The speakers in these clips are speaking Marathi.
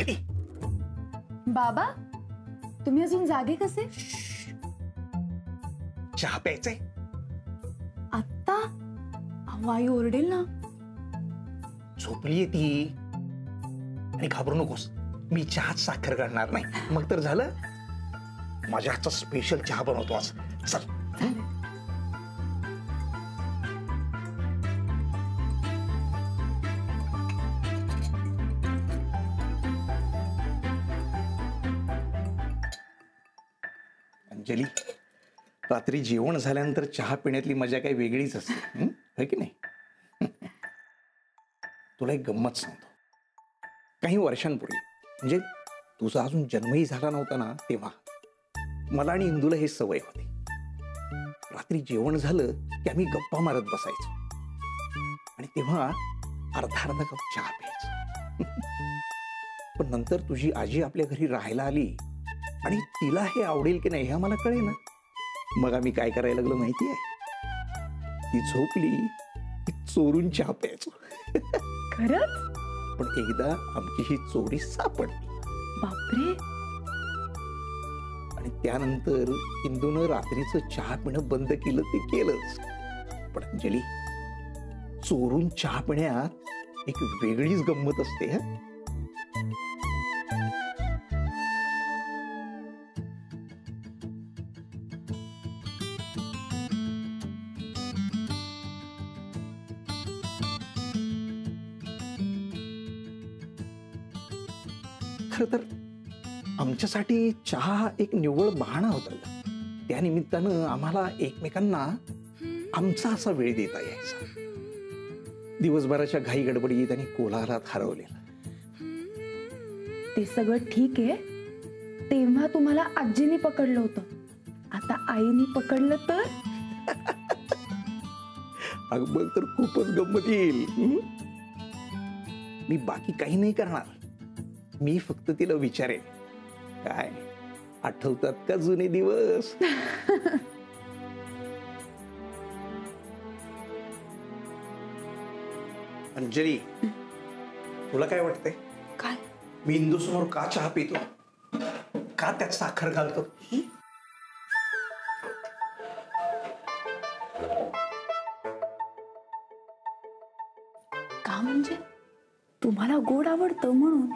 अंजली बाबा, तुम्ही अजून जागे कसे? चहा प्यायचंय आत्ता? आई ओरडेल ना. झोपलीये ती. आणि घाबरू नकोस, मी चहात साखर घालणार नाही. मग तर झालं. माझ्या हातचा स्पेशल चहा बनवतो आज. चल. अंजली, रात्री जेवण झाल्यानंतर चहा पिण्यातली मजा काही वेगळीच असते, है की नाही? तुला एक गंमत सांगतो. काही वर्षांपूर्वी, म्हणजे तुझा अजून जन्मही झाला नव्हता ना, तेव्हा मला आणि इंदूला हे सवय होती. रात्री जेवण झालं की आम्ही गप्पा मारत बसायचो आणि तेव्हा अर्धा अर्धा कप चहा प्यायचो. पण नंतर तुझी आजी आपल्या घरी राहायला आली आणि तिला हे आवडेल की नाही हे आम्हाला कळेना. मग आम्ही काय करायला लागलो माहिती आहे? ती झोपली की चोरून चहा प्यायचो. खरंच? पण एकदा आमची ही चोरी सापडली. बापरे. आणि त्यानंतर इंदूनं रात्रीचं चहा पिणं बंद केलं ते केलंच. पण अंजली, चोरून चहा पिण्यात एक वेगळीच गंमत असते. खरं तर आमच्यासाठी चहा एक निव्वळ बहाणा होता. त्या निमित्तानं आम्हाला एकमेकांना आमचा असा वेळ देता यायचा. दिवसभराच्या घाई गडबडीत आणि कोलाहलात हरवलेला. ते सगळं ठीक आहे. तेव्हा तुम्हाला आजीने पकडलं होतं, आता आईने पकडलं तर? अगं बघ, तर खूपच गंमत येईल. मी बाकी काही नाही करणार. मी फक्त तिला विचारेन, काय आठवतात का जुने दिवस? अंजली, तुला काय वाटतंय? काय? मी इंदू समोर का चहा पितो? का त्यात साखर घालतो? का म्हणजे? तुम्हाला गोड आवडतं म्हणून?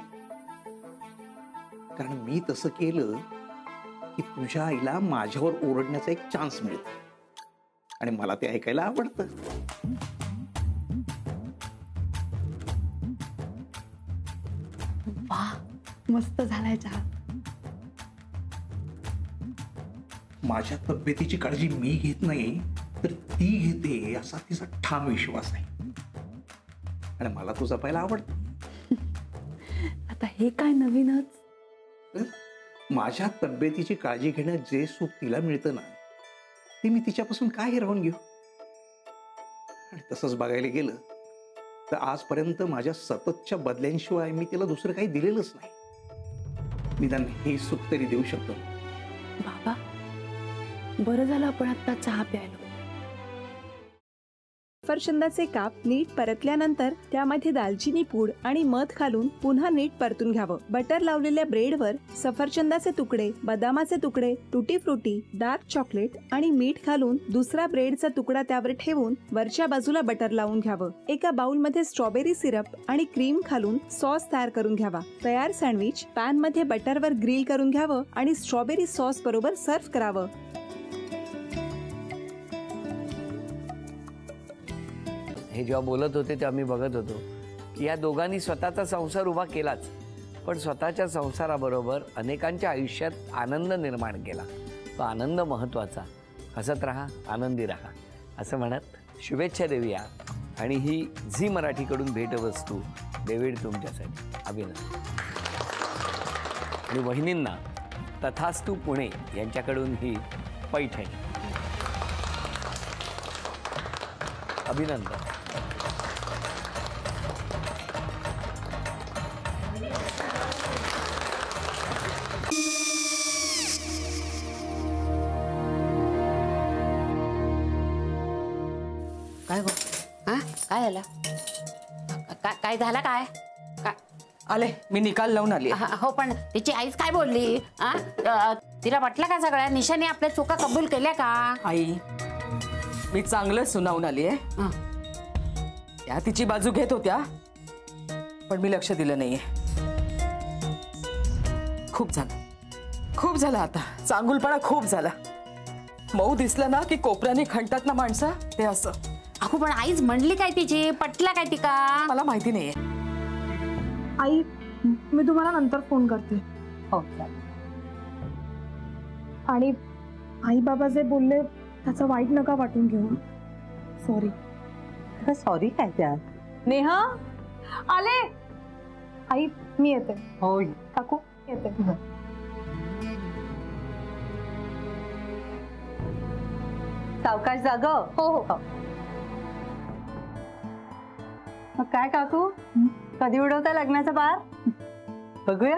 कारण मी तसं केलं की तुझ्या आईला माझ्यावर ओरडण्याचा एक चान्स मिळतो आणि मला ते ऐकायला आवडतं. वाह, मस्त झालाय चहा. माझ्या तब्येतीची काळजी मी घेत नाही तर ती घेते असा तिचा ठाम विश्वास आहे आणि मला तुझं पाहायला आवडतं. आता हे काय नवीनच? माझ्या तब्येतीची काळजी घेण्यात जे सुख तिला मिळतं ना, ते मी तिच्यापासून काय हिरावून घेऊ? आणि तसंच बघायला गेलं तर आजपर्यंत माझ्या सततच्या बदल्यांशिवाय मी तिला दुसरं काही दिलेलंच नाही. निदान हे सुख तरी देऊ शकतो. बाबा, बरं झालं आपण आता चहा प्यायलो. सफरचंदाचे काप नीट परतल्यानंतर त्यामध्ये दालचिनी पूड आणि मध घालून पुन्हा नीट परतून घ्यावं. बटर लावलेल्या ब्रेडवर सफरचंदाचे तुकडे, बदामाचे तुकडे, टुटी फ्रुटी, डार्क चॉकलेट आणि मीठ घालून दुसरा ब्रेडचा तुकडा त्यावर ठेवून वरच्या बाजूला बटर लावून घ्यावं. एका बाउलमध्ये स्ट्रॉबेरी सिरप आणि क्रीम घालून सॉस तयार करून घ्यावा. तयार सँडविच पॅन मध्ये बटरवर ग्रिल करून घ्यावं आणि स्ट्रॉबेरी सॉस बरोबर सर्व्ह करावं. हे जेव्हा बोलत होते तेव्हा मी बघत होतो की या दोघांनी स्वतःचा संसार उभा केलाच, पण स्वतःच्या संसाराबरोबर अनेकांच्या आयुष्यात आनंद निर्माण केला. तो आनंद महत्त्वाचा. हसत राहा, आनंदी राहा असं म्हणत शुभेच्छा देऊया. आणि ही झी मराठीकडून भेटवस्तू डेव्हिड तुमच्यासाठी. अभिनंदन. आणि वहिनींना तथास्तू पुणे यांच्याकडून ही पैठणी. अभिनंदन. काय गो? हा, काय झालं? काय झालं? काय आले, मी निकाल लावून आली. हो पण तिची आईच काय बोलली? तिला वाटलं का सगळ्या निशाने आपल्या चुका कबूल केल्या का? आई, मी चांगलं सुनावून आली आहे. त्या तिची बाजू घेत होत्या, पण मी लक्ष दिलं नाहीये. खूप झालं आता. चांगुलपणा खूप झाला. मऊ दिसलं ना की कोपऱ्याने खणतात ना माणसं, ते असं. अगो पण आईच म्हणली काय तिची? पटला काय ती का? मला माहिती नाहीये. आई, मी तुम्हाला नंतर फोन करते. हो. आणि आई बाबा जे बोलले त्याचं वाईट नका वाटून घेऊ. सॉरी. सॉरी काय त्या? नेहा आले. आई मी येते. हो काकू येते. सावकाश जाग. हो हो. मग काय काकू, कधी उडवता लग्नाचा बार? बघूया.